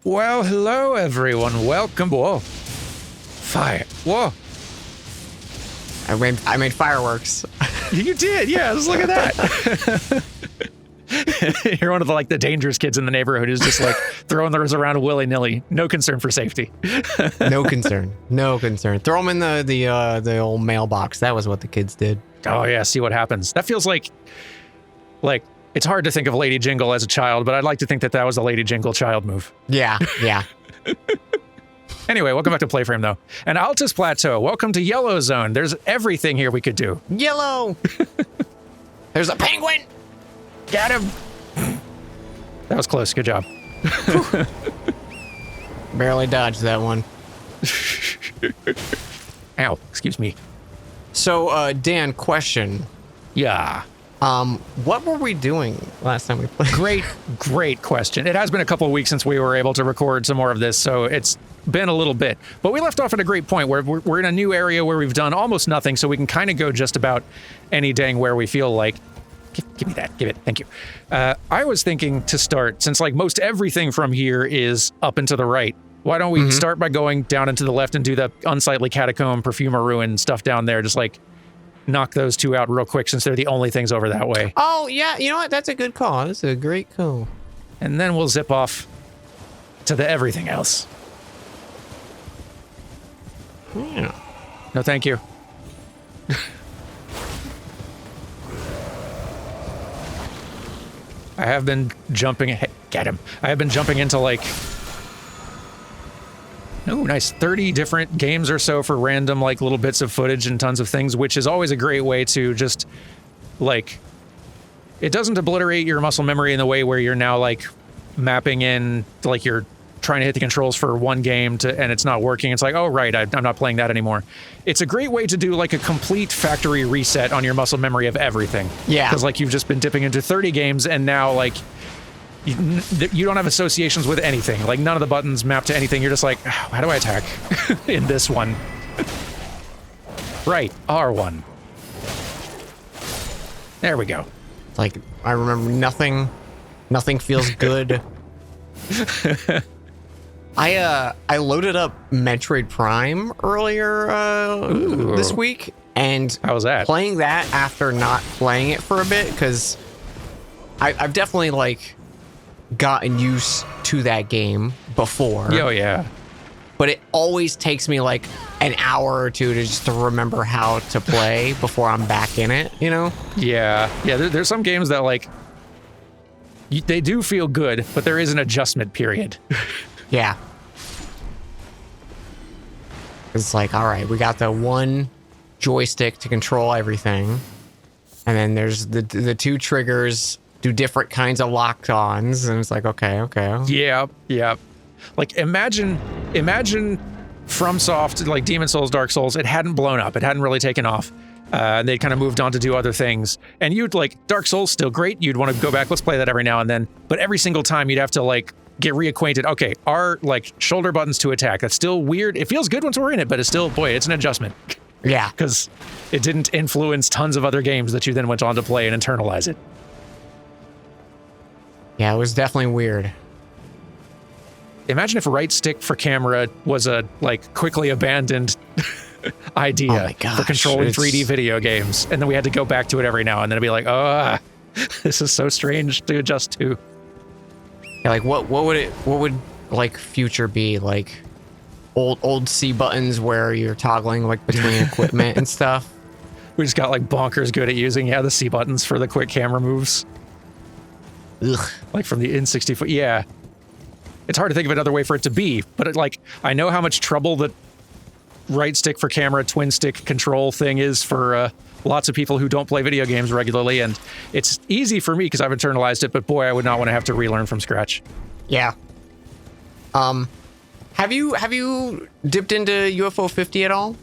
Well, hello, everyone. Welcome. Whoa. Fire. Whoa. I made fireworks. You did, yeah. Just look at that. You're one of the dangerous kids in the neighborhood who's just throwing those around willy-nilly. No concern for safety. No concern. No concern. Throw them in the old mailbox. That was what the kids did. Oh yeah, see what happens. That feels like it's hard to think of Lady Jingle as a child, but I'd like to think that was a Lady Jingle child move. Yeah. Anyway, welcome back to PlayFrame, though. And Altus Plateau, welcome to Yellow Zone. There's everything here we could do. Yellow! There's a penguin! Got him! That was close. Good job. Barely dodged that one. Ow, excuse me. So, Dan, question. Yeah. What were we doing last time we played? Great question. It has been a couple of weeks since we were able to record some more of this, so it's been a little bit. But we left off at a great point where we're in a new area where we've done almost nothing, so we can kind of go just about any dang where we feel like. Give me that. Give it. Thank you. I was thinking to start, since most everything from here is up and to the right, why don't we start by going down and to the left and do the unsightly catacomb, perfumer ruin stuff down there, just knock those two out real quick since they're the only things over that way. Oh, yeah. You know what? That's a good call. That's a great call. And then we'll zip off to the everything else. Yeah. No, thank you. I have been jumping. Get him. I have been jumping into nice 30 different games or so for random little bits of footage and tons of things, which is always a great way to just it doesn't obliterate your muscle memory in the way where you're now mapping in you're trying to hit the controls for one game and it's not working. It's oh right, I'm not playing that anymore. It's a great way to do a complete factory reset on your muscle memory of everything. Yeah. Because you've just been dipping into 30 games and now you don't have associations with anything. None of the buttons map to anything. You're just how do I attack in this one? Right, R1. There we go. I remember nothing feels good. I loaded up Metroid Prime earlier this week, and how was that? Playing that after not playing it for a bit, because I've definitely gotten used to that game before. Oh yeah. But it always takes me an hour or two to just to remember how to play before I'm back in it, you know? Yeah. There's some games that they do feel good, but there is an adjustment period. Yeah. It's all right, we got the one joystick to control everything, and then there's the two triggers do different kinds of lock-ons, and it's okay. Yeah. Imagine FromSoft, Demon Souls, Dark Souls, it hadn't blown up. It hadn't really taken off. They kind of moved on to do other things. And you'd Dark Souls, still great. You'd want to go back, let's play that every now and then. But every single time you'd have to get reacquainted. Okay, our shoulder buttons to attack. That's still weird. It feels good once we're in it, but it's still, boy, it's an adjustment. Yeah. Because it didn't influence tons of other games that you then went on to play and internalize it. Yeah, it was definitely weird. Imagine if right stick for camera was a quickly abandoned idea for controlling 3D video games, and then we had to go back to it every now and then and be this is so strange to adjust to. Yeah, what would future be old C buttons where you're toggling between equipment and stuff? We just got bonkers good at using the C buttons for the quick camera moves. Ugh. From the N64. Yeah. It's hard to think of another way for it to be, but I know how much trouble the right stick for camera, twin stick control thing is for lots of people who don't play video games regularly, and it's easy for me because I've internalized it, but boy, I would not want to have to relearn from scratch. Yeah. Have you dipped into UFO 50 at all?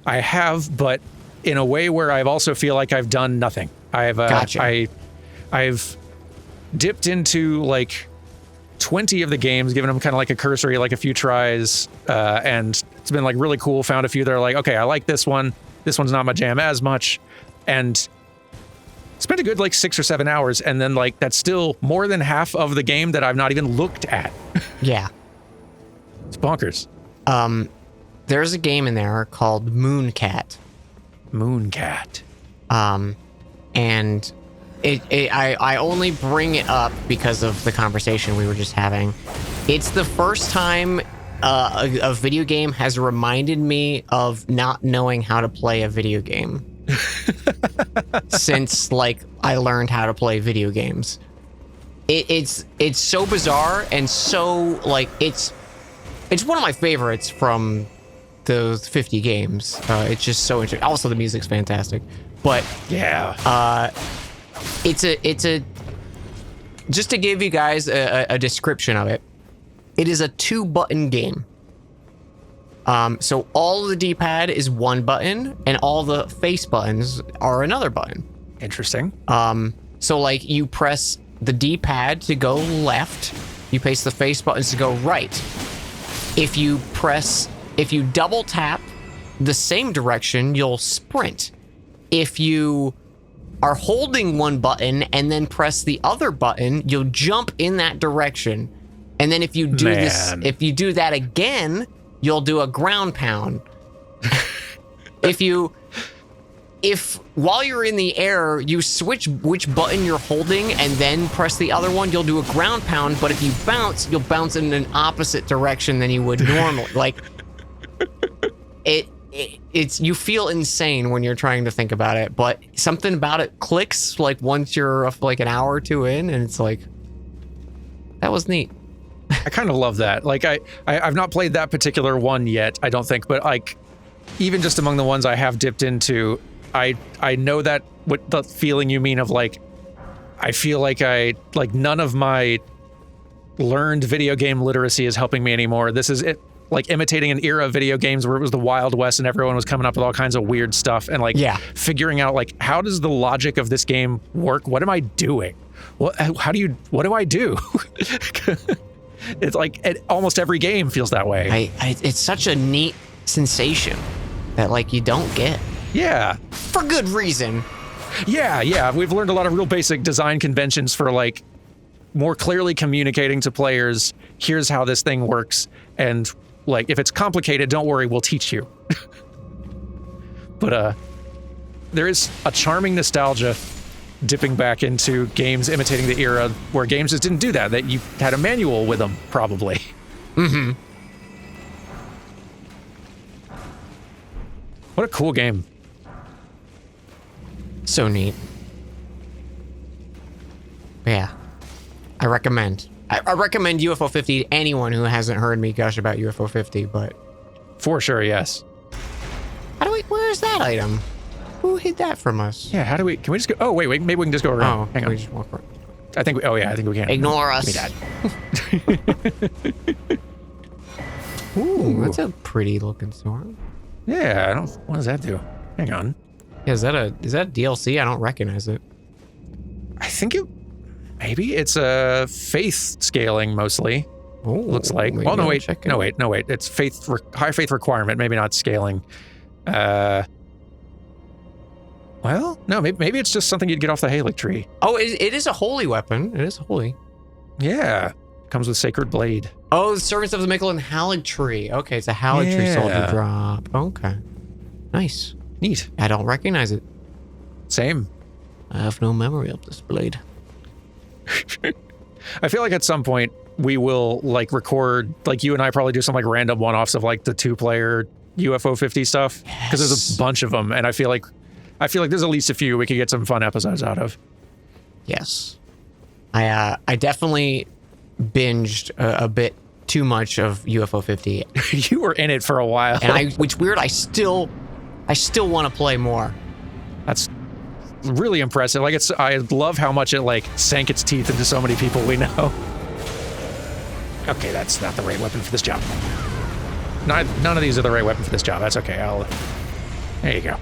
I have, but in a way where I also feel like I've done nothing. Gotcha. I've dipped into 20 of the games, given them kind of a cursory, a few tries, and it's been really cool. Found a few that are okay, I like this one. This one's not my jam as much, and spent a good 6 or 7 hours, and then that's still more than half of the game that I've not even looked at. Yeah. It's bonkers. There's a game in there called Mooncat. Mooncat. And I only bring it up because of the conversation we were just having. It's the first time a video game has reminded me of not knowing how to play a video game since like I learned how to play video games. It's so bizarre and so like it's one of my favorites from those 50 games. It's just so interesting. Also, the music's fantastic. But yeah, it's a just to give you guys a description of it. It is a 2-button game. So all of the D-pad is one button, and all the face buttons are another button. interesting. So like you press the D-pad to go left, you press the face buttons to go right. If you double tap the same direction, you'll sprint. If you are holding one button and then press the other button, you'll jump in that direction. And then if you do if you do that again, you'll do a ground pound. If while you're in the air, you switch which button you're holding and then press the other one, you'll do a ground pound. But if you bounce, you'll bounce in an opposite direction than you would normally. Like it's you feel insane when you're trying to think about it, but something about it clicks like once you're like an hour or two in, and it's like that was neat. I kind of love that. Like I've not played that particular one yet, I don't think, but like even just among the ones I have dipped into, I know that what the feeling you mean of like I feel like none of my learned video game literacy is helping me anymore. This is it, like imitating an era of video games where it was the Wild West and everyone was coming up with all kinds of weird stuff and like figuring out like how does the logic of this game work? What am I doing? What do I do? It's like almost every game feels that way. It's such a neat sensation that like you don't get. Yeah. For good reason. Yeah. We've learned a lot of real basic design conventions for like more clearly communicating to players, here's how this thing works. And like, if it's complicated, don't worry, we'll teach you. But there is a charming nostalgia dipping back into games imitating the era where games just didn't do that you had a manual with them, probably. Mm-hmm. What a cool game. So neat. Yeah. I recommend UFO 50 to anyone who hasn't heard me gush about UFO 50, but... For sure, yes. Where's that item? Who hid that from us? Yeah, can we just go? Oh, wait, maybe we can just go around. Oh, hang on. we just walk around. I think we can. Ignore us. Give me that. Ooh, that's a pretty looking sword. Yeah, what does that do? Hang on. Yeah, is that DLC? I don't recognize it. I think maybe it's a faith scaling mostly. Oh, looks like. Well, no wait. It's high faith requirement, maybe not scaling. Well, no, maybe it's just something you'd get off the Halic tree. Oh, it is a holy weapon. It is holy. Yeah. Comes with Sacred Blade. Oh, the Servants of the Michelin Halic tree. Okay, it's a Halic tree soldier drop. Okay. Nice. Neat. I don't recognize it. Same. I have no memory of this blade. I feel like at some point we will like record, like you and I probably do some like random one-offs of like the 2-player UFO 50 stuff. Because there's a bunch of them, and I feel like there's at least a few we could get some fun episodes out of. Yes. I definitely binged a bit too much of UFO 50. You were in it for a while. And which weird, I still want to play more. That's really impressive. Like I love how much it like sank its teeth into so many people we know. Okay, that's not the right weapon for this job. None of these are the right weapon for this job. That's okay. There you go.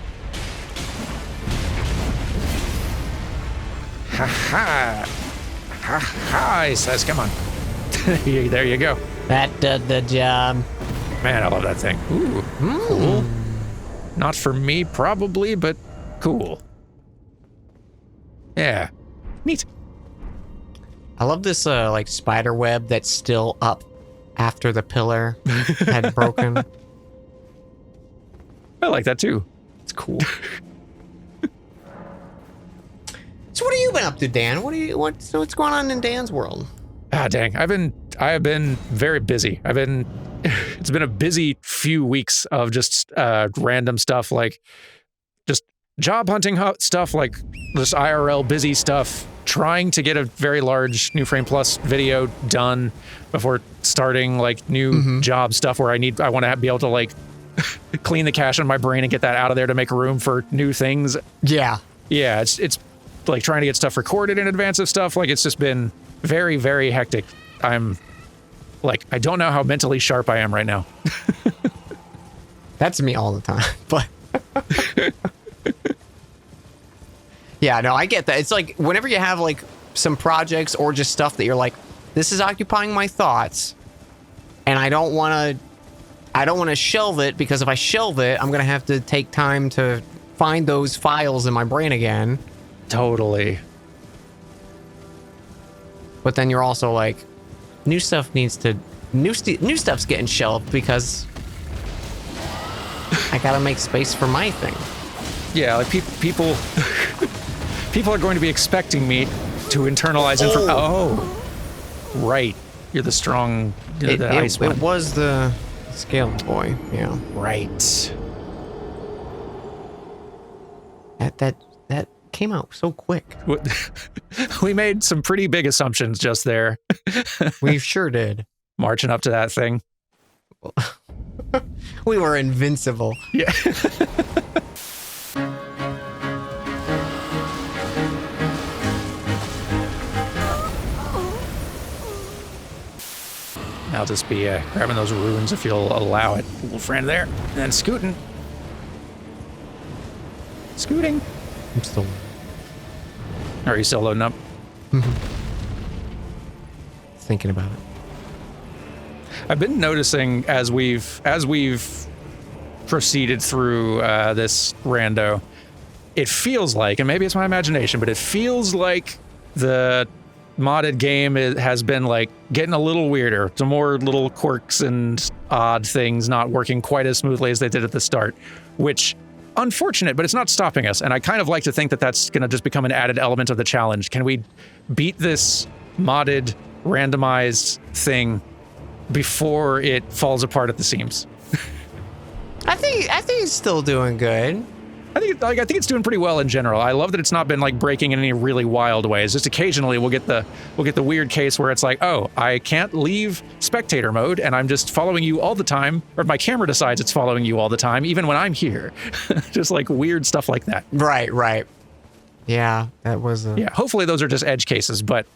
Ha ha. Ha ha, he says, come on. There you go. That did the job. Man, I love that thing. Ooh, cool. Not for me, probably, but cool. Yeah, neat. I love this like spider web that's still up after the pillar had broken. I like that too. It's cool. So what have you been up to, Dan? What's going on in Dan's world? Ah, dang. I have been very busy. It's been a busy few weeks of just random stuff, like just job hunting stuff, like just IRL busy stuff, trying to get a very large New Frame Plus video done before starting like new job stuff where I want to be able to like clean the cache in my brain and get that out of there to make room for new things. Yeah. Yeah, it's like trying to get stuff recorded in advance of stuff. Like it's just been very, very hectic. I'm like, I don't know how mentally sharp I am right now. That's me all the time, but yeah, no, I get that. It's like whenever you have like some projects or just stuff that you're like, this is occupying my thoughts and I don't want to shelve it, because if I shelve it, I'm going to have to take time to find those files in my brain again. Totally. But then you're also like, new stuff's getting shelved because I gotta make space for my thing. Yeah, like people people are going to be expecting me to internalize information. Oh, right. You're the strong, the ice one. It was the scale boy. Yeah. Right. That came out so quick. We made some pretty big assumptions just there. We sure did. Marching up to that thing. We were invincible. Yeah. I'll just be grabbing those runes if you'll allow it. Little friend there. And then scooting. Scooting. I'm still... Are you still loading up? Thinking about it. I've been noticing as we've proceeded through this rando, it feels like, and maybe it's my imagination, but it feels like the modded game has been like getting a little weirder. Some more little quirks and odd things not working quite as smoothly as they did at the start, which unfortunate, but it's not stopping us. And I kind of like to think that that's going to just become an added element of the challenge. Can we beat this modded, randomized thing before it falls apart at the seams? I think it's still doing good. I think it's doing pretty well in general. I love that it's not been like breaking in any really wild ways. Just occasionally we'll get the weird case where it's like, oh, I can't leave spectator mode and I'm just following you all the time, or my camera decides it's following you all the time, even when I'm here. Just like weird stuff like that. Right. Yeah, that was Yeah, hopefully those are just edge cases, but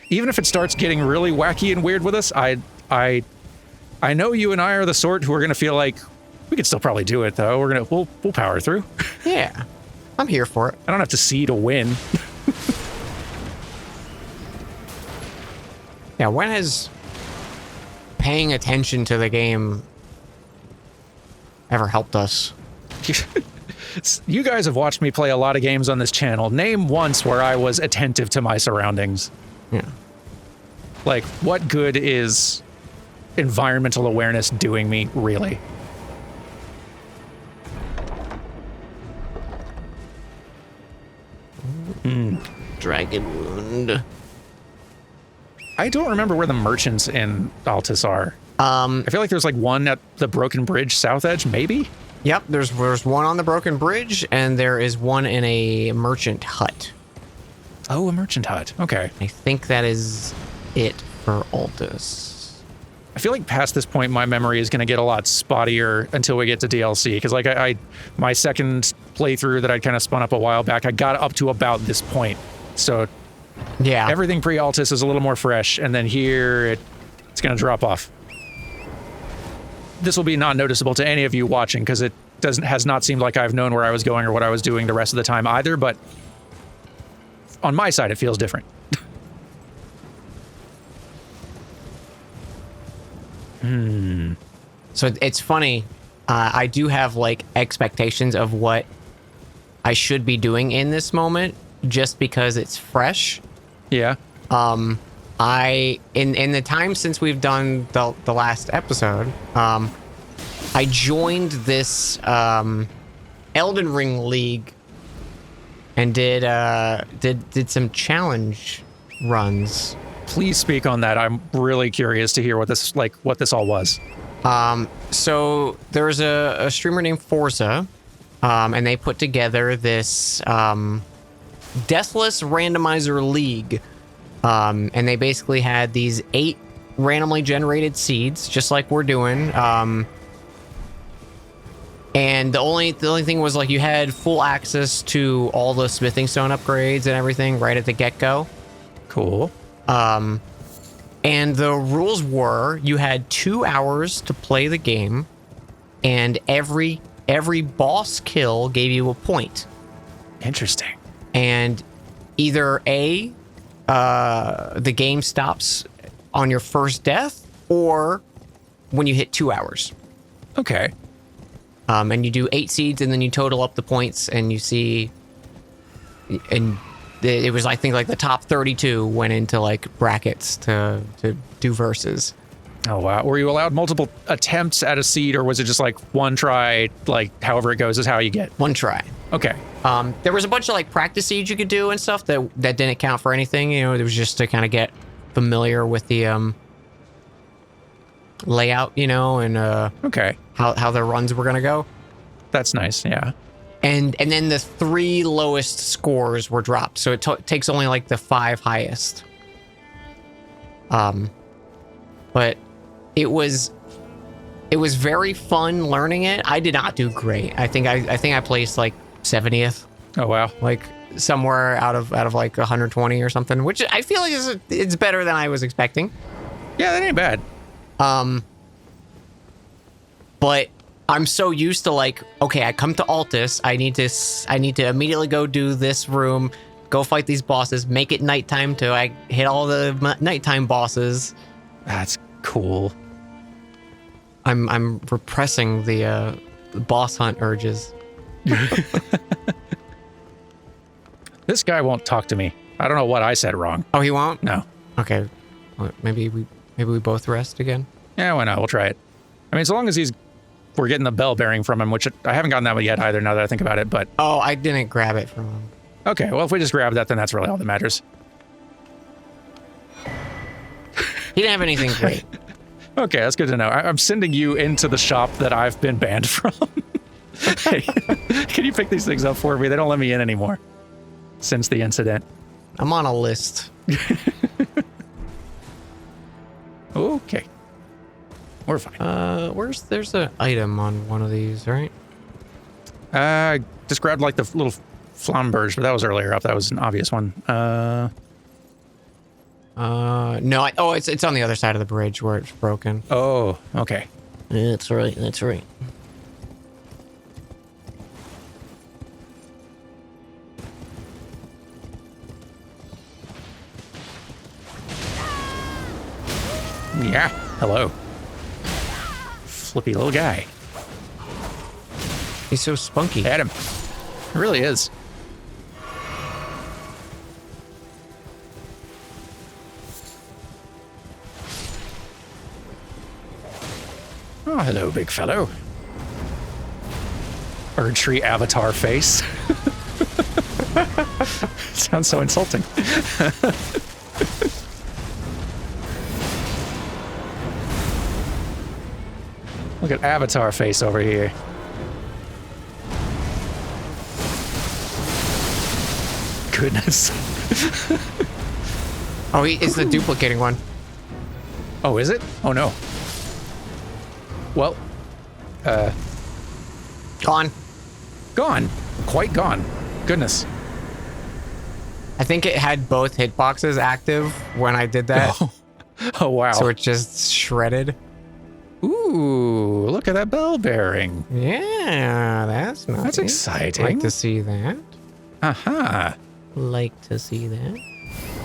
even if it starts getting really wacky and weird with us, I know you and I are the sort who are gonna feel like we could still probably do it though. We'll power through. Yeah, I'm here for it. I don't have to see to win. Yeah, when has paying attention to the game ever helped us? You guys have watched me play a lot of games on this channel. Name once where I was attentive to my surroundings. Yeah. Like, what good is environmental awareness doing me, really? Dragon wound. I don't remember where the merchants in Altus are. I feel like there's like one at the Broken Bridge south edge, maybe? Yep, there's one on the Broken Bridge, and there is one in a merchant hut. Oh, a merchant hut. Okay. I think that is it for Altus. I feel like past this point, my memory is going to get a lot spottier until we get to DLC. Because like my second playthrough that I'd kind of spun up a while back, I got up to about this point. So yeah, everything pre-Altus is a little more fresh, and then here it's going to drop off. This will be not noticeable to any of you watching because it has not seemed like I've known where I was going or what I was doing the rest of the time either, but on my side, it feels different. So it's funny. I do have like expectations of what I should be doing in this moment just because it's fresh. Yeah. in the time since we've done the last episode, I joined this Elden Ring League and did some challenge runs. Please speak on that. I'm really curious to hear what this all was. So there's a streamer named Forza, and they put together this Deathless Randomizer League, and they basically had these 8 randomly generated seeds, just like we're doing. And the only thing was like you had full access to all the smithing stone upgrades and everything right at the get-go. Cool. And the rules were you had 2 hours to play the game, and every boss kill gave you a point. Interesting. And either the game stops on your first death, or when you hit 2 hours. Okay. And you do 8 seeds, and then you total up the points, and you see, and it was, I think, like the top 32 went into like brackets to do verses. Oh, wow. Were you allowed multiple attempts at a seed, or was it just like one try, like however it goes is how you get? One try. Okay. There was a bunch of like practice seeds you could do and stuff that didn't count for anything. You know, it was just to kind of get familiar with the layout, you know, and okay, how the runs were gonna go. That's nice. Yeah. And then the 3 lowest scores were dropped, so it takes only like the 5 highest. But it was very fun learning it. I did not do great. I think I placed like 70th. Oh, wow. Like somewhere out of like 120 or something, which I feel like it's better than I was expecting. Yeah, that ain't bad. But I'm so used to like, okay, I come to Altus, I need to immediately go do this room, go fight these bosses, make it nighttime till I hit all the nighttime bosses. That's cool. I'm repressing the boss hunt urges. This guy won't talk to me. I don't know what I said wrong. Oh, he won't? No. Okay. Well, maybe we both rest again. Yeah, why not? We'll try it. I mean, as long as we're getting the bell bearing from him, which I haven't gotten that one yet either, now that I think about it, but... Oh, I didn't grab it from him. Okay, well, if we just grab that, then that's really all that matters. He didn't have anything great. Okay, that's good to know. I'm sending you into the shop that I've been banned from. Hey, can you pick these things up for me? They don't let me in anymore since the incident. I'm on a list. Okay. We're fine. There's an item on one of these, right? Just grabbed like the little flamberge, but that was earlier up. That was an obvious one. No. It's on the other side of the bridge where it's broken. Oh, okay. Yeah, that's right. That's right. Yeah. Hello. Flippy little guy. He's so spunky. At him. It really is. Oh, hello, big fellow. Bird tree avatar face. Sounds so insulting. Look at avatar face over here. Goodness. Oh, it's the duplicating one. Oh, is it? Oh, no. Well, Gone. Gone. Quite gone. Goodness. I think it had both hitboxes active when I did that. Oh, wow. So it just shredded. Ooh, look at that bell bearing. Yeah, that's nice. That's exciting. Like to see that. Aha. Like to see that.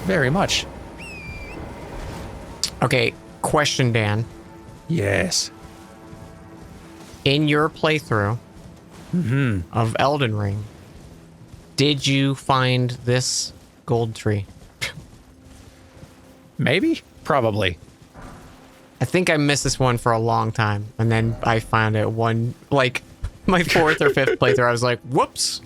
Very much. Okay, question, Dan. Yes. In your playthrough of Elden Ring, did you find this gold tree? Maybe? Probably. I think I missed this one for a long time, and then I found it one, like, my 4th or 5th playthrough. I was like, whoops.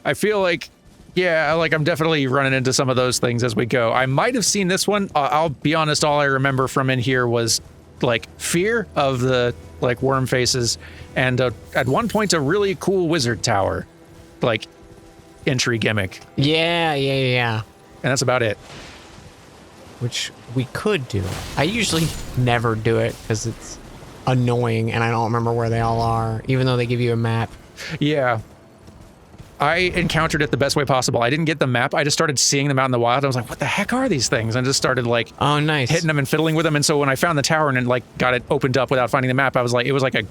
I feel like, yeah, like I'm definitely running into some of those things as we go. I might have seen this one. I'll be honest, all I remember from in here was, like, fear of the, like, worm faces, and at one point a really cool wizard tower, like, entry gimmick. Yeah. And that's about it. Which we could do. I usually never do it because it's annoying and I don't remember where they all are, even though they give you a map. Yeah. I encountered it the best way possible. I didn't get the map. I just started seeing them out in the wild. I was like, what the heck are these things? And just started, like, oh, nice, hitting them and fiddling with them. And so when I found the tower and like got it opened up without finding the map, I was like, it was like a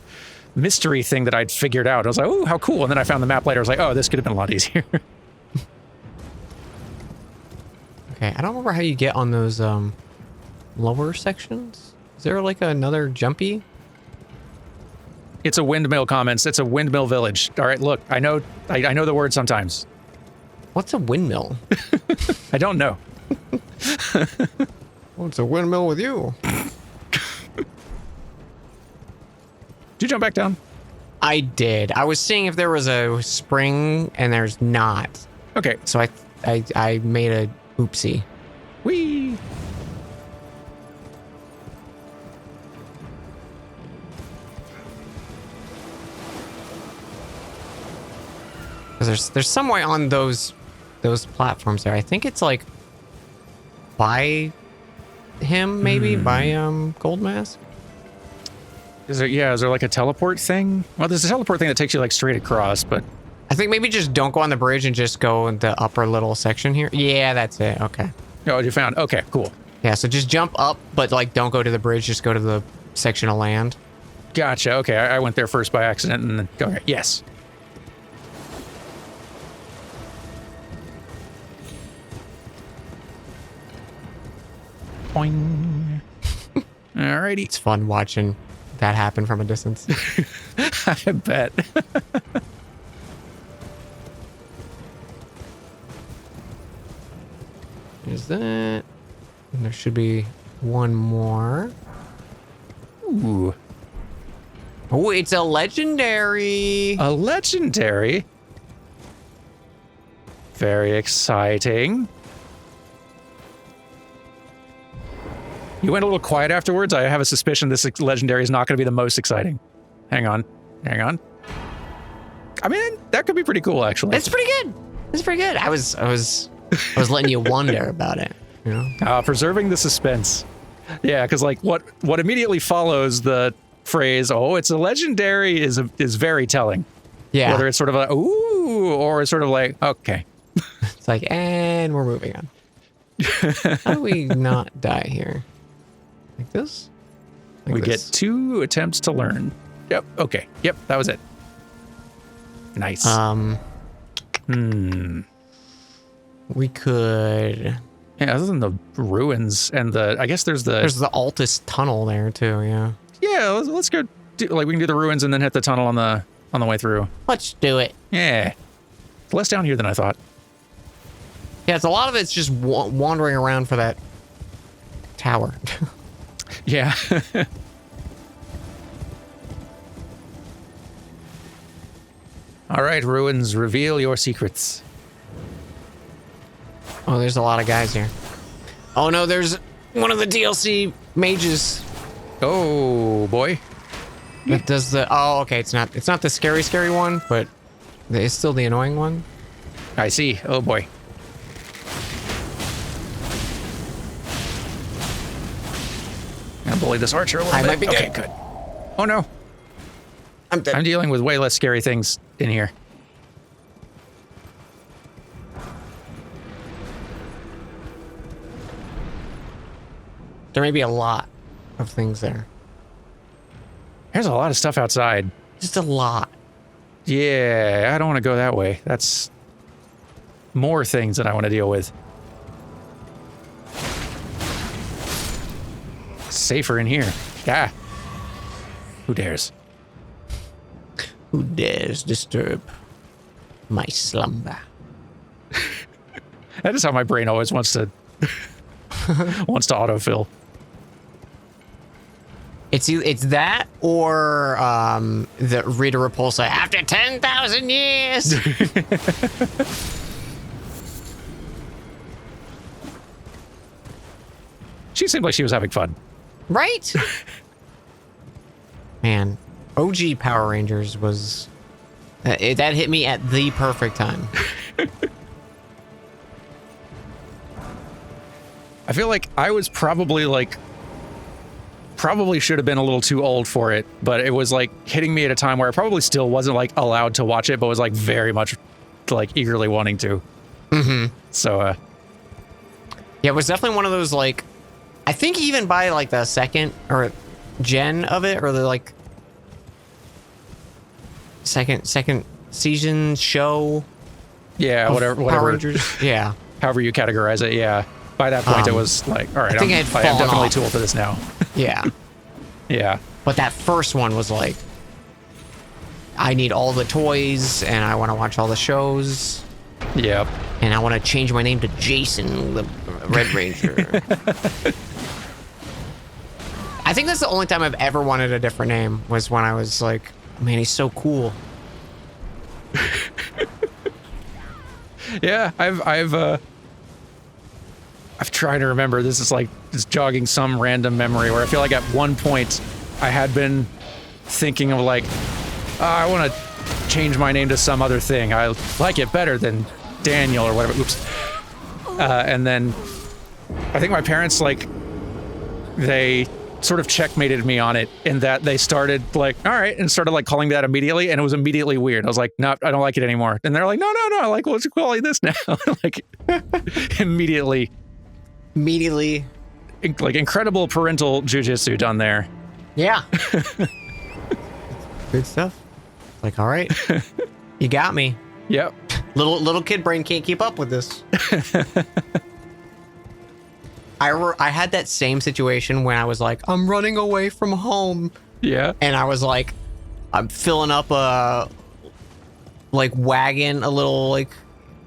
mystery thing that I'd figured out. I was like, oh, how cool. And then I found the map later. I was like, oh, this could have been a lot easier. Okay, I don't remember how you get on those lower sections. Is there like another jumpy? It's a windmill comments. It's a windmill village. All right, look, I know the word sometimes. What's a windmill? I don't know. Well, it's a windmill with you. Did you jump back down? I did. I was seeing if there was a spring, and there's not. Okay. So I made a oopsie. Whee! Because there's some way on those platforms there. I think it's like by him, maybe by Gold Mask. Is there like a teleport thing? Well, there's a teleport thing that takes you like straight across, but I think maybe just don't go on the bridge and just go in the upper little section here. Yeah, that's it. Okay. oh, you found. Okay, cool. Yeah, so just jump up, but like don't go to the bridge. Just go to the section of land. Gotcha. Okay, I went there first by accident, and then okay, yes. Boing. Alrighty. It's fun watching that happen from a distance. I bet. There's that. And there should be one more. Ooh. Oh, it's a legendary. A legendary. Very exciting. You went a little quiet afterwards. I have a suspicion this legendary is not going to be the most exciting. Hang on. I mean, that could be pretty cool, actually. It's pretty good. It's pretty good. I was letting you wonder about it. You know, preserving the suspense. Yeah, because like what immediately follows the phrase "oh, it's a legendary" is very telling. Yeah. Whether it's sort of like ooh, or it's sort of like okay. It's like, and we're moving on. How do we not die here? Like this? Like we this. get 2 attempts to learn. Yep. Okay. Yep. That was it. Nice. We could. Yeah. Other than the ruins and I guess there's the Altus tunnel there too. Yeah. Yeah. Let's go. We can do the ruins and then hit the tunnel on the way through. Let's do it. Yeah. Less down here than I thought. Yeah, it's a lot of it's just wandering around for that tower. Yeah. All right, ruins, reveal your secrets. Oh, there's a lot of guys here. Oh no, there's one of the DLC mages. Oh boy. That does the. Oh, okay. It's not the scary one, but it's still the annoying one. I see. Oh boy. I'm gonna bully this archer a little bit. I might be okay, dead. good. Oh no. I'm dead. I'm dealing with way less scary things in here. There may be a lot of things there. There's a lot of stuff outside. Just a lot. Yeah, I don't want to go that way. That's more things that I want to deal with. Safer in here. Yeah. Who dares? Who dares disturb my slumber? That is how my brain always wants to Wants to autofill. It's that or the Rita Repulsa after 10,000 years. She seemed like she was having fun. Right? Man, OG Power Rangers was... that hit me at the perfect time. I feel like I was probably should have been a little too old for it, but it was like hitting me at a time where I probably still wasn't like allowed to watch it, but was like very much like eagerly wanting to. Mm-hmm. So, yeah, it was definitely one of those like, I think even by like the second or gen of it, or the like second season show. yeah, whatever. Power Rangers. Yeah. However you categorize it, yeah. By that point, it was like, all right, I think I'm definitely too old for this now. Yeah. Yeah. But that first one was like, I need all the toys, and I want to watch all the shows, Yep. and I want to change my name to Jason, the Red Ranger. I think that's the only time I've ever wanted a different name, was when I was like, man, he's so cool. Yeah, I'm trying to remember. This is like just jogging some random memory where I feel like at one point I had been thinking of like, I want to change my name to some other thing. I like it better than Daniel or whatever. Oops. And then I think my parents, like, they sort of checkmated me on it in that they started like, all right, and started like calling me that immediately, and it was immediately weird. I was like, no, I don't like it anymore. And they're like, no, like, what's calling this now? Like, immediately, like, incredible parental jujitsu done there. Yeah. Good stuff. Like, all right, you got me. Yep. Little kid brain can't keep up with this. I had that same situation when I was like, I'm running away from home. Yeah. And I was like, I'm filling up a like wagon, a little like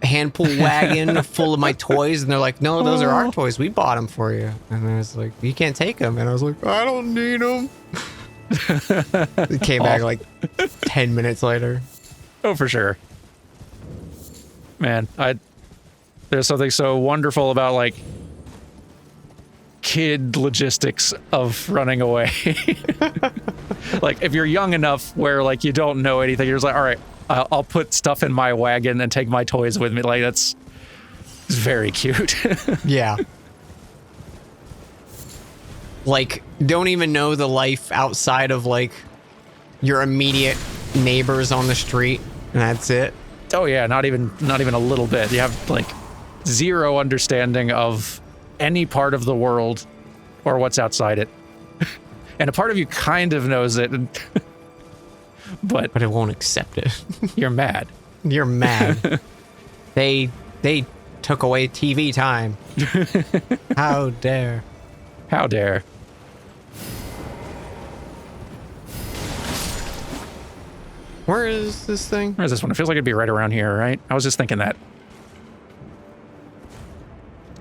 hand pull wagon full of my toys, and they're like, no, those are our toys. We bought them for you. And I was like, you can't take them. And I was like, I don't need them. It came back like 10 minutes later. Oh, for sure. Man, there's something so wonderful about like kid logistics of running away. Like, if you're young enough where like you don't know anything, you're just like, all right, I'll put stuff in my wagon and take my toys with me. Like, it's very cute. Yeah. Like, don't even know the life outside of like your immediate neighbors on the street, and that's it. Oh yeah, not even a little bit. You have like zero understanding of any part of the world or what's outside it. And a part of you kind of knows it, but it won't accept it. You're mad. You're mad. They took away TV time. How dare. How dare. Where is this thing? Where's this one? It feels like it'd be right around here, right? I was just thinking that.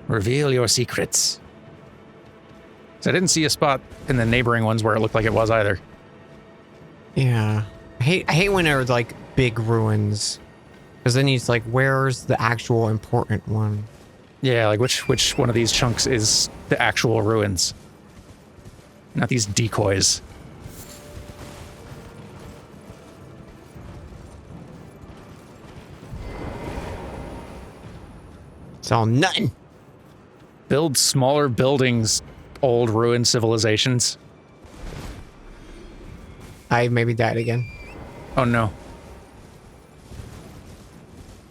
Reveal your secrets. So I didn't see a spot in the neighboring ones where it looked like it was either. Yeah. I hate when there are like big ruins. Because then it's like, where's the actual important one? Yeah, like which one of these chunks is the actual ruins? Not these decoys. It's all nothing. Build smaller buildings, old ruined civilizations. I maybe died again. Oh no.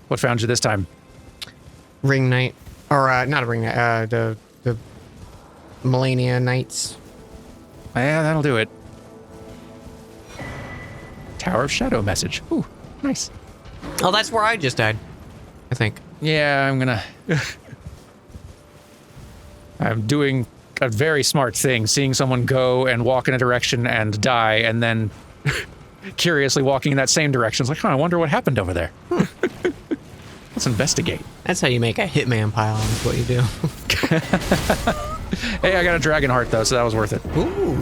What found you this time? Ring Knight. Or, not a Ring Knight, the Millennia Knights. Yeah, that'll do it. Tower of Shadow message. Ooh, nice. Oh, that's where I just died, I think. Yeah, I'm gonna... I'm doing a very smart thing, seeing someone go and walk in a direction and die, and then curiously walking in that same direction. It's like, I wonder what happened over there. Let's investigate. That's how you make a hitman pile. That's what you do. Hey, I got a dragon heart though, so that was worth it. Ooh.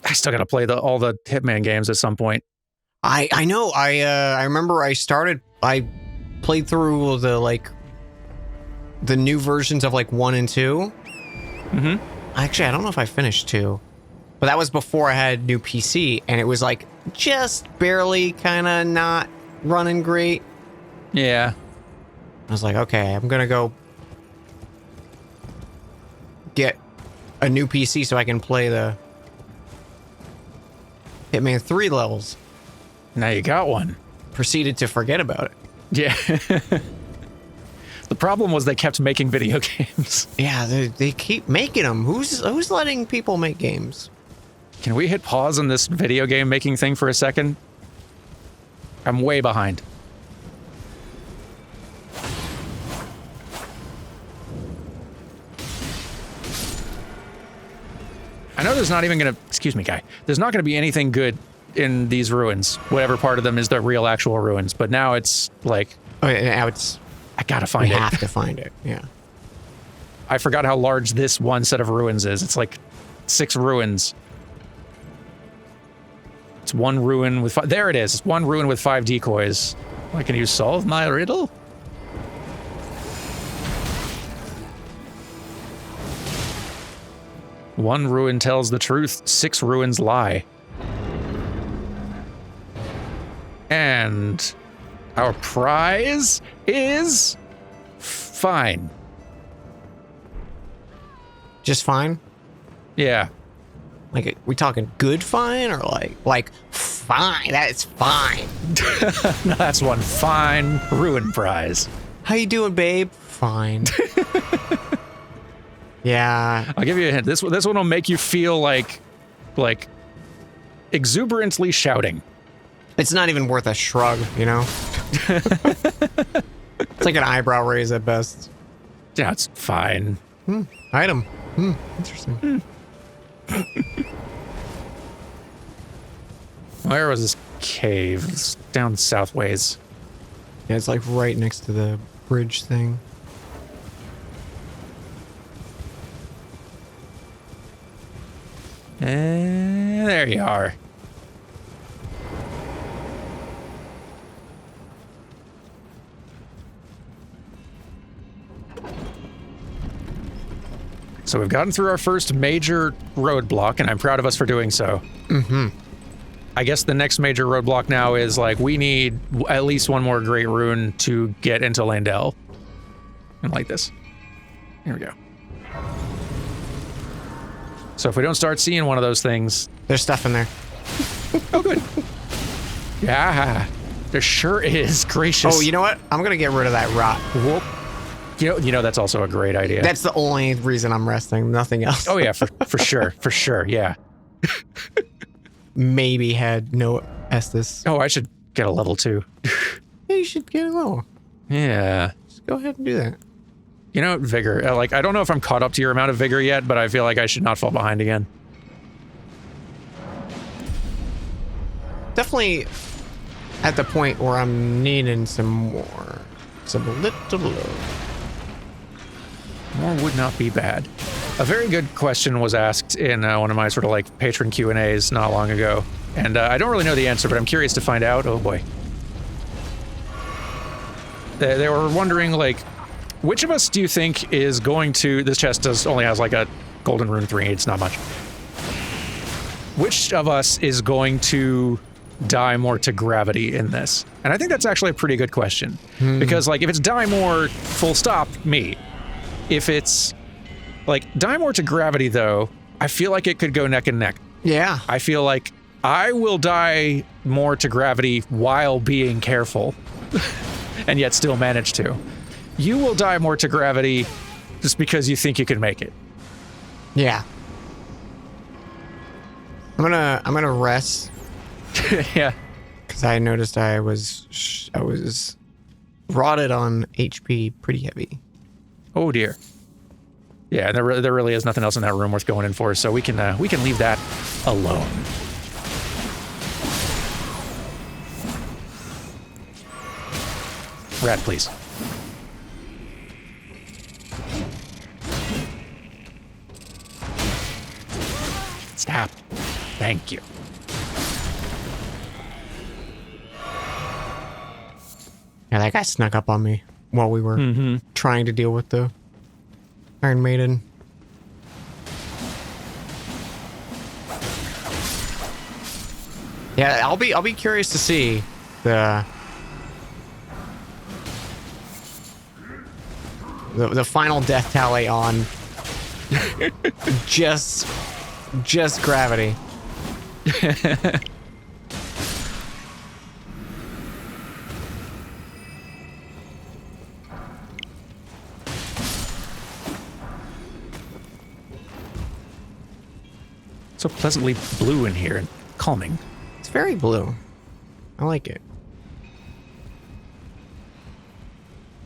I still gotta play all the Hitman games at some point. I know. I remember I played through the new versions of like 1 and 2. Mm-hmm. Actually, I don't know if I finished 2, but that was before I had new PC, and it was like just barely kind of not running great. Yeah. I was like, okay, I'm gonna go get a new PC so I can play the Hitman 3 levels. Now you got one. Proceeded to forget about it. Yeah. The problem was they kept making video games. Yeah, they keep making them. Who's letting people make games? Can we hit pause on this video game making thing for a second? I'm way behind. I know there's not even gonna, excuse me, guy. There's not gonna be anything good in these ruins. Whatever part of them is the real actual ruins. But now it's like, Oh, yeah, now it's I gotta find it. we have to find it. Yeah. I forgot how large this one set of ruins is. It's like 6 ruins. It's one ruin with there it is. It's one ruin with 5 decoys. Like, can you solve my riddle? One ruin tells the truth, 6 ruins lie. And our prize is fine. Just fine? Yeah. Like, we talking good fine or like fine? That's fine. No, that's one fine ruin prize. How you doing, babe? Fine. Yeah. I'll give you a hint. This one will make you feel like exuberantly shouting. It's not even worth a shrug, you know? It's like an eyebrow raise at best. Yeah, it's fine. Item. Interesting. Where was this cave? It's down southways. Yeah, it's like right next to the bridge thing. There you are. So we've gotten through our first major roadblock, and I'm proud of us for doing so. Mm-hmm. I guess the next major roadblock now is like we need at least one more great rune to get into Landell. And like this. Here we go. So if we don't start seeing one of those things... There's stuff in there. Oh, good. Yeah, there sure is. Gracious. Oh, you know what? I'm going to get rid of that rot. Whoop. You know, that's also a great idea. That's the only reason I'm resting. Nothing else. Oh, yeah, for sure. For sure, yeah. Maybe had no Estus. Oh, I should get a level 2. Yeah, you should get a level. Yeah. Just go ahead and do that. You know, vigor. Like, I don't know if I'm caught up to your amount of vigor yet, but I feel like I should not fall behind again. Definitely at the point where I'm needing some more. Some little love. More would not be bad. A very good question was asked in one of my sort of like patron Q&As not long ago. And I don't really know the answer, but I'm curious to find out. Oh boy. They were wondering, like, which of us do you think is going to... This chest only has like a golden rune 3. It's not much. Which of us is going to die more to gravity in this? And I think that's actually a pretty good question. Because, like, if it's die more, full stop, me. If it's, like, die more to gravity, though, I feel like it could go neck and neck. Yeah. I feel like I will die more to gravity while being careful. And yet still manage to. You will die more to gravity just because you think you can make it. Yeah. I'm gonna rest. Yeah. Because I noticed I was rotted on HP pretty heavy. Oh dear. Yeah, there really is nothing else in that room worth going in for, so we can leave that alone. Rat, please. Stop. Thank you. Yeah, that guy snuck up on me while we were trying to deal with the Iron Maiden. Yeah, I'll be curious to see the final death tally on just gravity. So pleasantly blue in here and calming. It's very blue. I like it.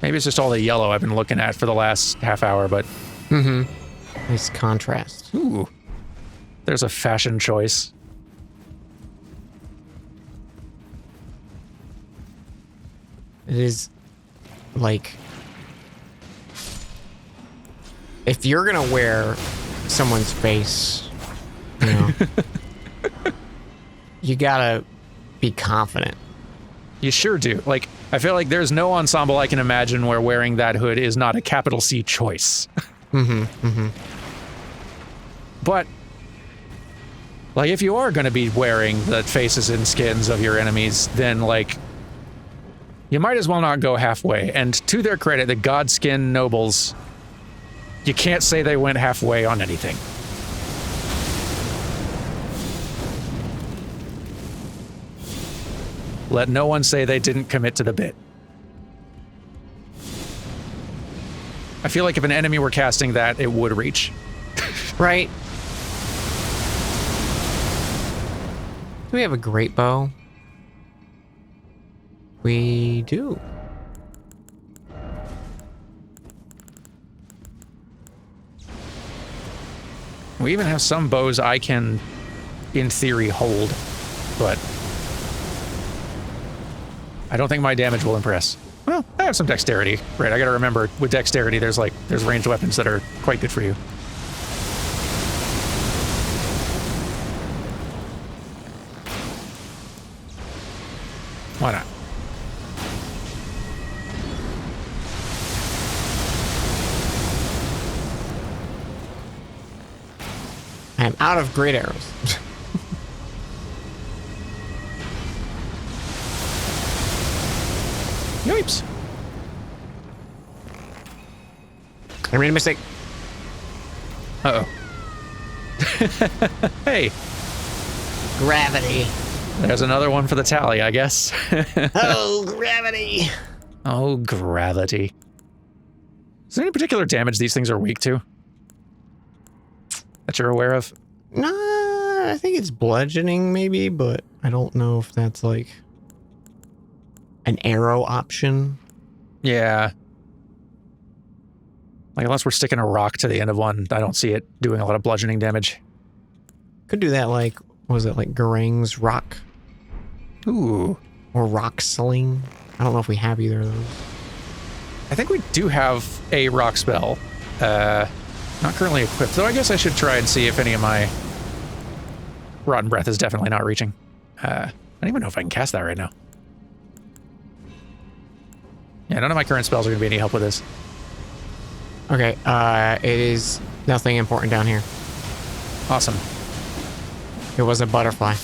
Maybe it's just all the yellow I've been looking at for the last half hour, but... Nice contrast. Ooh. There's a fashion choice. It is like... If you're gonna wear someone's face, you know, you gotta be confident. You sure do. Like, I feel like there's no ensemble I can imagine where wearing that hood is not a capital C choice. But, like, if you are going to be wearing the faces and skins of your enemies, then, like, you might as well not go halfway. And to their credit, the Godskin nobles, you can't say they went halfway on anything. Let no one say they didn't commit to the bit. I feel like if an enemy were casting that, it would reach. Right? Do we have a great bow? We do. We even have some bows I can, in theory, hold, but I don't think my damage will impress. Well, I have some dexterity. Right, I gotta remember, with dexterity, there's ranged weapons that are quite good for you. Why not? I am out of great arrows. Yipes. I made a mistake. Uh-oh. Hey. Gravity. There's another one for the tally, I guess. Oh, gravity. Oh, gravity. Is there any particular damage these things are weak to? That you're aware of? Nah, I think it's bludgeoning maybe, but I don't know if that's like an arrow option. Yeah. Like, unless we're sticking a rock to the end of one, I don't see it doing a lot of bludgeoning damage. Could do that like, what was it, like Garang's rock? Ooh. Or rock sling? I don't know if we have either of those. I think we do have a rock spell. Not currently equipped, though I guess I should try and see if any of my Rotten Breath is definitely not reaching. I don't even know if I can cast that right now. Yeah, none of my current spells are going to be any help with this. Okay, it is nothing important down here. Awesome. It was a butterfly.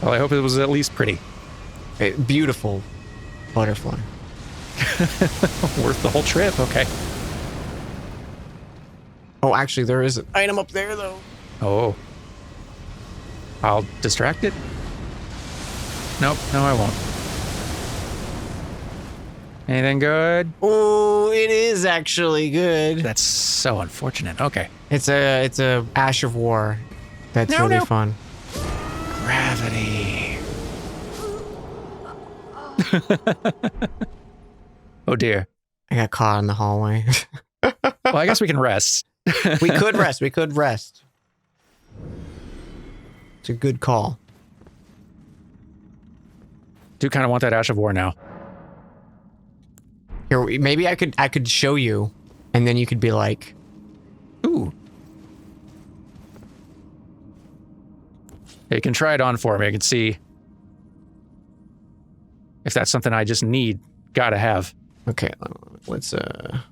Well, I hope it was at least pretty. Beautiful butterfly. Worth the whole trip, okay. Oh, actually, there is an item up there, though. Oh. I'll distract it? Nope, no I won't. Anything good? Oh, it is actually good. That's so unfortunate. Okay. It's a Ash of War. That's really fun. Gravity. Oh dear. I got caught in the hallway. Well, I guess we can rest. We could rest. We could rest. It's a good call. Do kind of want that Ash of War now. Here, maybe I could show you, and then you could be like, ooh. You can try it on for me. I can see if that's something I just need. Gotta have. okay, let's do a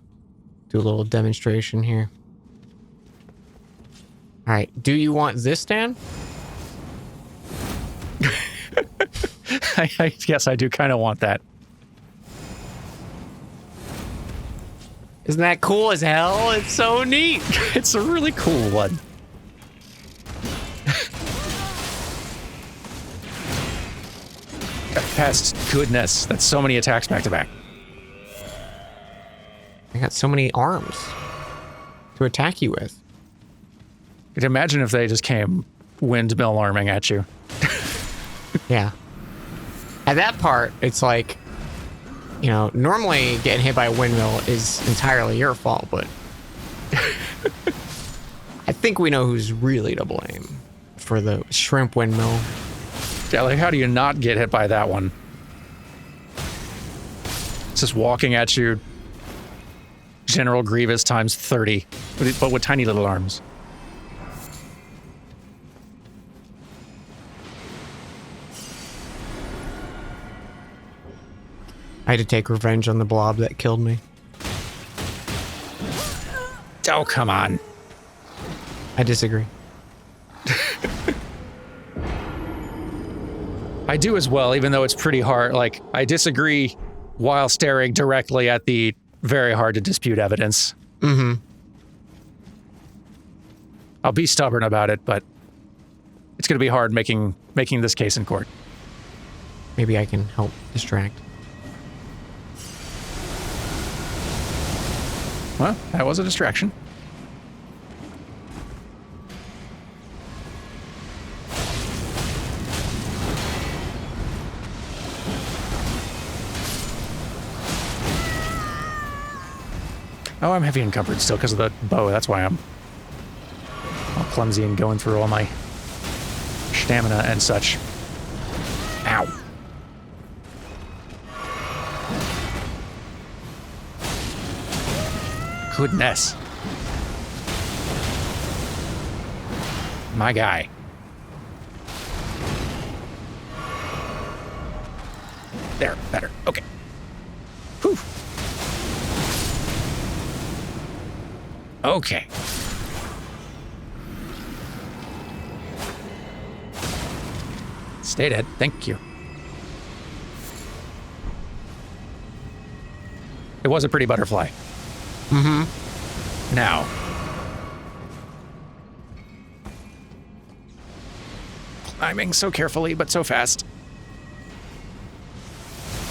little demonstration here. All right, do you want this, Dan? Yes, I do kind of want that. Isn't that cool as hell? It's so neat. It's a really cool one. Past goodness, that's so many attacks back to back. I got so many arms to attack you with. You could imagine if they just came windmill arming at you. Yeah. At that part, it's like, you know, normally getting hit by a windmill is entirely your fault, but I think we know who's really to blame for the shrimp windmill. Yeah, like how do you not get hit by that one? It's just walking at you, General Grievous times 30, but with tiny little arms. I had to take revenge on the blob that killed me. Oh, come on. I disagree. I do as well, even though it's pretty hard. Like, I disagree while staring directly at the very hard to dispute evidence. Mm-hmm. I'll be stubborn about it, but it's going to be hard making this case in court. Maybe I can help distract. Well, that was a distraction. Oh, I'm heavy encumbered still because of the bow. That's why I'm all clumsy and going through all my stamina and such. Ow. Goodness. My guy. There, better. Okay. Whew. Okay. Stay dead. Thank you. It was a pretty butterfly. Mm-hmm. Now. Climbing so carefully, but so fast.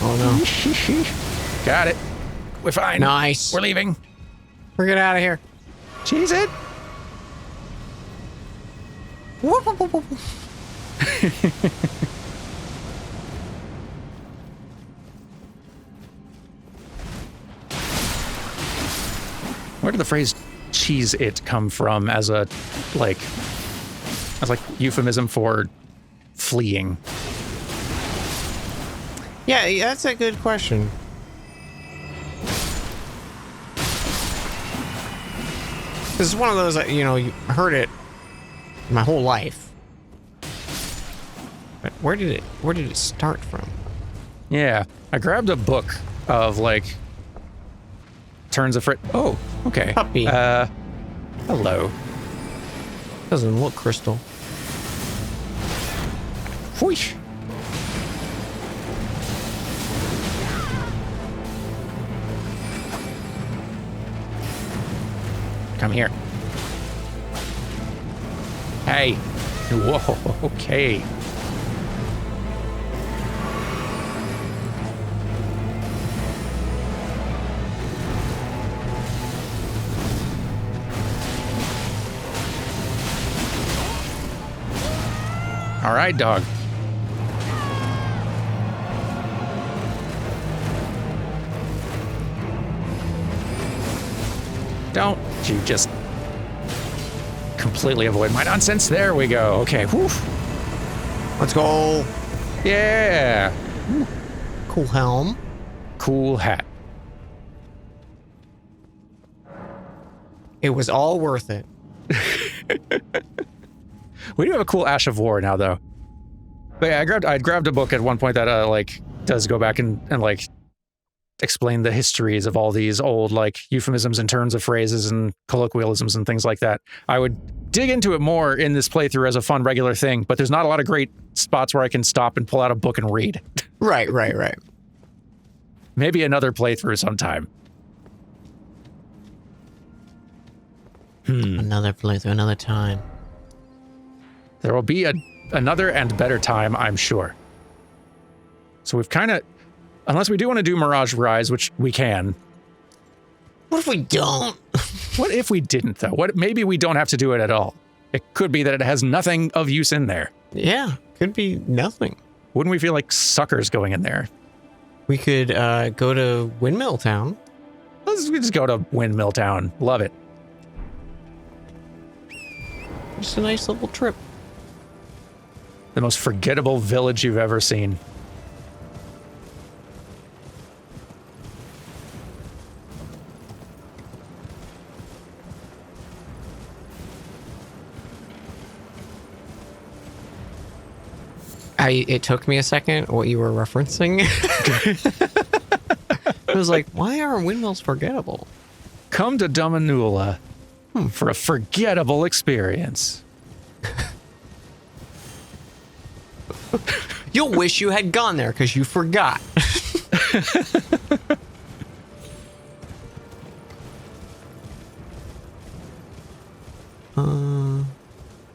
Oh, no. Got it. We're fine. Nice. We're leaving. We're getting out of here. Cheese it. Whoop, whoop, whoop, whoop. Where did the phrase cheese it come from as a, like euphemism for fleeing? Yeah, that's a good question. This is one of those that, you know, you heard it my whole life. But where did it start from? Yeah, I grabbed a book of, like, turns of oh, okay. Puppy. Hello. Doesn't look crystal. Whoosh. Come here. Hey. Whoa, okay. All right, dog. Don't you just completely avoid my nonsense? There we go. Okay. Whew. Let's go. Yeah. Cool helm. Cool hat. It was all worth it. We do have a cool Ash of War now, though. But yeah, I grabbed a book at one point that like does go back and like explain the histories of all these old like euphemisms and turns of phrases and colloquialisms and things like that. I would dig into it more in this playthrough as a fun regular thing, but there's not a lot of great spots where I can stop and pull out a book and read. Right. Maybe another playthrough sometime. Another playthrough, another time. There will be another and better time, I'm sure. So we've kind of, unless we do want to do Mirage Rise, which we can. What if we don't? What if we didn't, though? What? Maybe we don't have to do it at all. It could be that it has nothing of use in there. Yeah, could be nothing. Wouldn't we feel like suckers going in there? We could go to Windmill Town. Let's just go to Windmill Town. Love it. Just a nice little trip. The most forgettable village you've ever seen. It took me a second what you were referencing. I was like, why are windmills forgettable? Come to Dumanula for a forgettable experience. You'll wish you had gone there because you forgot. Let's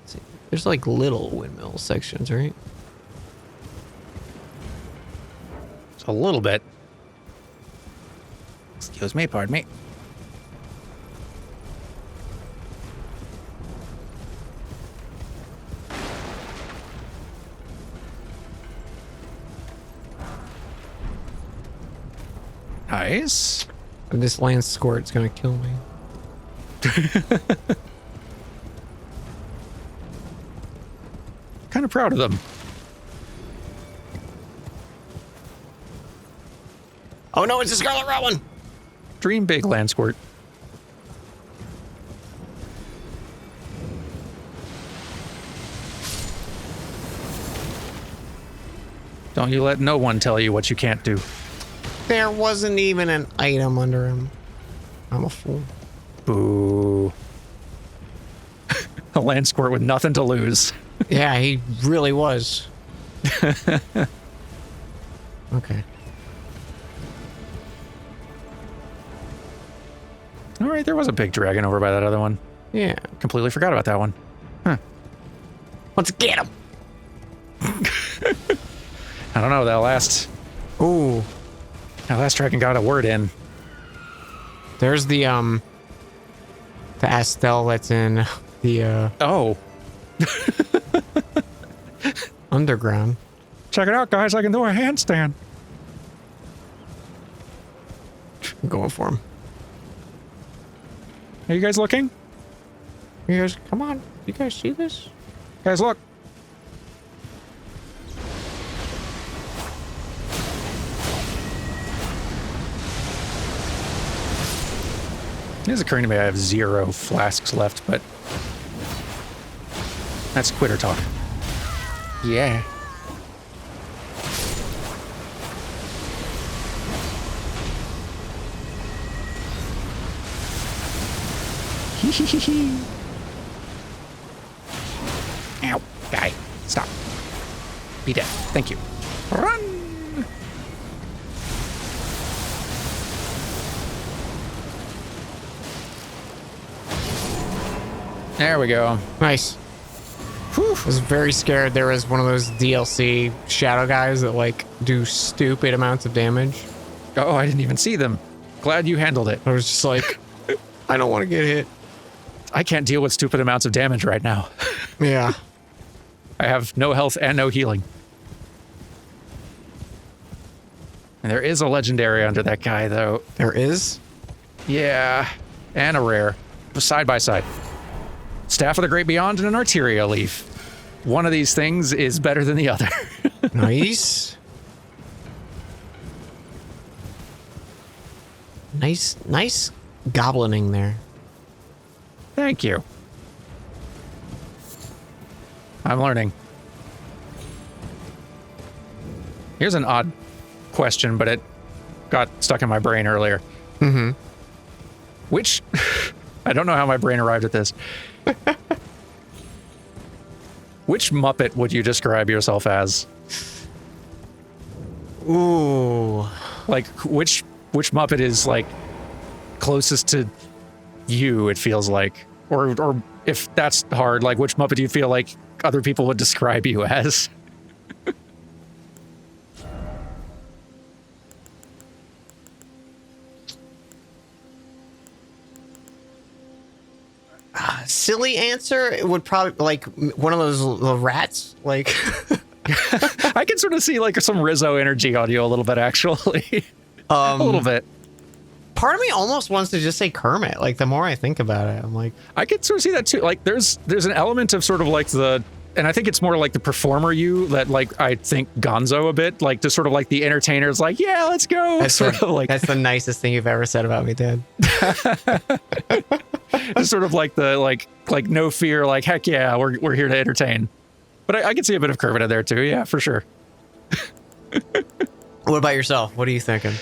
see. There's like little windmill sections, right? A little bit. Excuse me, pardon me. Nice. This land squirt's gonna kill me. Kind of proud of them. Oh no, it's a Scarlet Rowan! Dream big, land squirt. Don't you let no one tell you what you can't do. There wasn't even an item under him. I'm a fool. Boo. A land squirt with nothing to lose. Yeah, he really was. Okay. All right, there was a big dragon over by that other one. Yeah. Completely forgot about that one. Huh. Let's get him! I don't know, that last dragon got a word in. There's the Astel that's in the Oh. underground. Check it out, guys, I can do a handstand. I'm going for him. Are you guys looking? You guys, come on. You guys see this? Guys, look. It is occurring to me I have 0 flasks left, but that's quitter talk. Yeah. Ow, guy, stop. Be dead. Thank you. Run! There we go. Nice. Whew. I was very scared there was one of those DLC shadow guys that like do stupid amounts of damage. Oh, I didn't even see them. Glad you handled it. I was just like, I don't want to get hit. I can't deal with stupid amounts of damage right now. Yeah. I have no health and no healing. And there is a legendary under that guy, though. There is? Yeah, and a rare. Side by side. Staff of the Great Beyond and an Arteria Leaf. One of these things is better than the other. Nice. Nice goblining there. Thank you. I'm learning. Here's an odd question, but it got stuck in my brain earlier. Mm-hmm. Which, I don't know how my brain arrived at this. Which Muppet would you describe yourself as? Ooh. Like, which Muppet is, like, closest to you, it feels like? Or if that's hard, like, which Muppet do you feel like other people would describe you as? Silly answer, it would probably like one of those little rats. Like, I can sort of see like some Rizzo energy on you a little bit, actually. A little bit. Part of me almost wants to just say Kermit. Like, the more I think about it, I'm like, I can sort of see that too. Like, there's an element of sort of like and I think it's more like the performer you that like I think Gonzo a bit, like just sort of like the entertainer's like, yeah, let's go. that's That's the nicest thing you've ever said about me, Dad. It's sort of like the like no fear, like heck yeah, we're here to entertain. But I can see a bit of Kermit in there too, yeah, for sure. What about yourself? What are you thinking?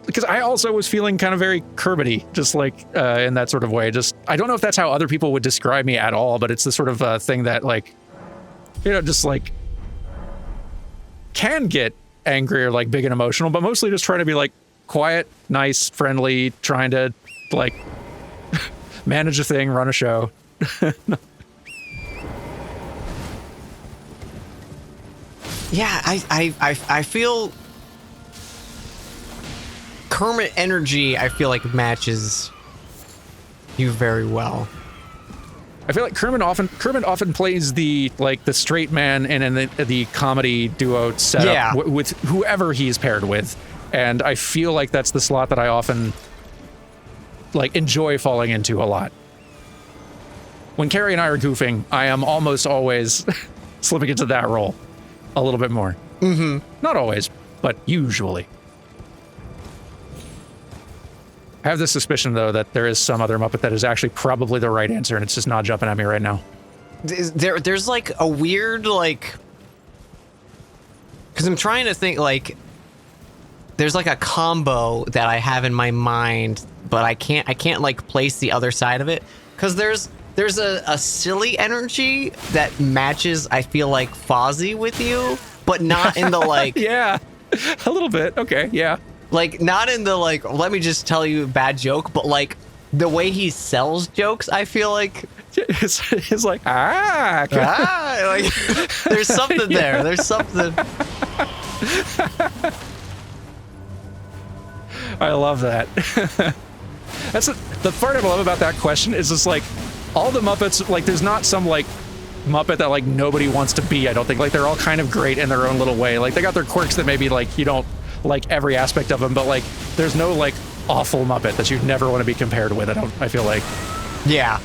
Because I also was feeling kind of very Kermit-y, just like in that sort of way. Just I don't know if that's how other people would describe me at all, but it's the sort of thing that like, you know, just like can get angry or like big and emotional, but mostly just trying to be like quiet, nice, friendly, trying to like manage a thing, run a show. Yeah, I feel Kermit energy. I feel like matches you very well. I feel like Kermit often plays the straight man in the comedy duo setup with whoever he's paired with, and I feel like that's the slot that I often like enjoy falling into a lot. When Carrie and I are goofing, I am almost always slipping into that role a little bit more. Mm-hmm. Not always, but usually. I have this suspicion, though, that there is some other Muppet that is actually probably the right answer, and it's just not jumping at me right now. There's like a weird, like... Because I'm trying to think, like... There's like a combo that I have in my mind, but I can't like place the other side of it. Because there's a silly energy that matches, I feel like, Fozzie with you, but not in the like... Yeah, a little bit. Okay, yeah. Like, not in the, like, let me just tell you a bad joke, but, like, the way he sells jokes, I feel like... It's like, like, there's something there. There's something... I love that. That's the part I love about that question is just, like, all the Muppets, like, there's not some, like, Muppet that, like, nobody wants to be, I don't think. Like, they're all kind of great in their own little way. Like, they got their quirks that maybe, like, you don't like every aspect of them, but like there's no like awful Muppet that you'd never want to be compared with. I feel like yeah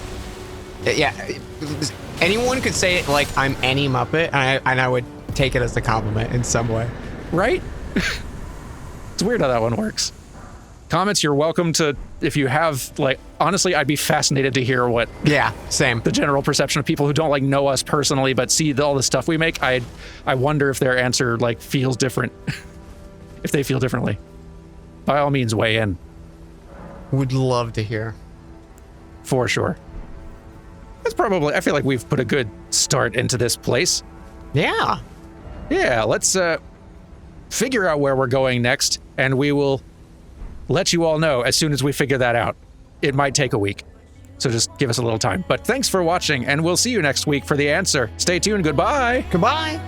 anyone could say it, like I'm any Muppet, and I would take it as a compliment in some way, right? It's weird how that one works. Comments, you're welcome to, if you have, like, honestly, I'd be fascinated to hear what same the general perception of people who don't like know us personally but see all the stuff we make. I wonder if their answer like feels different. If they feel differently, by all means, weigh in. Would love to hear. For sure. That's probably, I feel like we've put a good start into this place. Yeah. Yeah, let's figure out where we're going next, and we will let you all know as soon as we figure that out. It might take a week, so just give us a little time. But thanks for watching, and we'll see you next week for the answer. Stay tuned. Goodbye. Goodbye.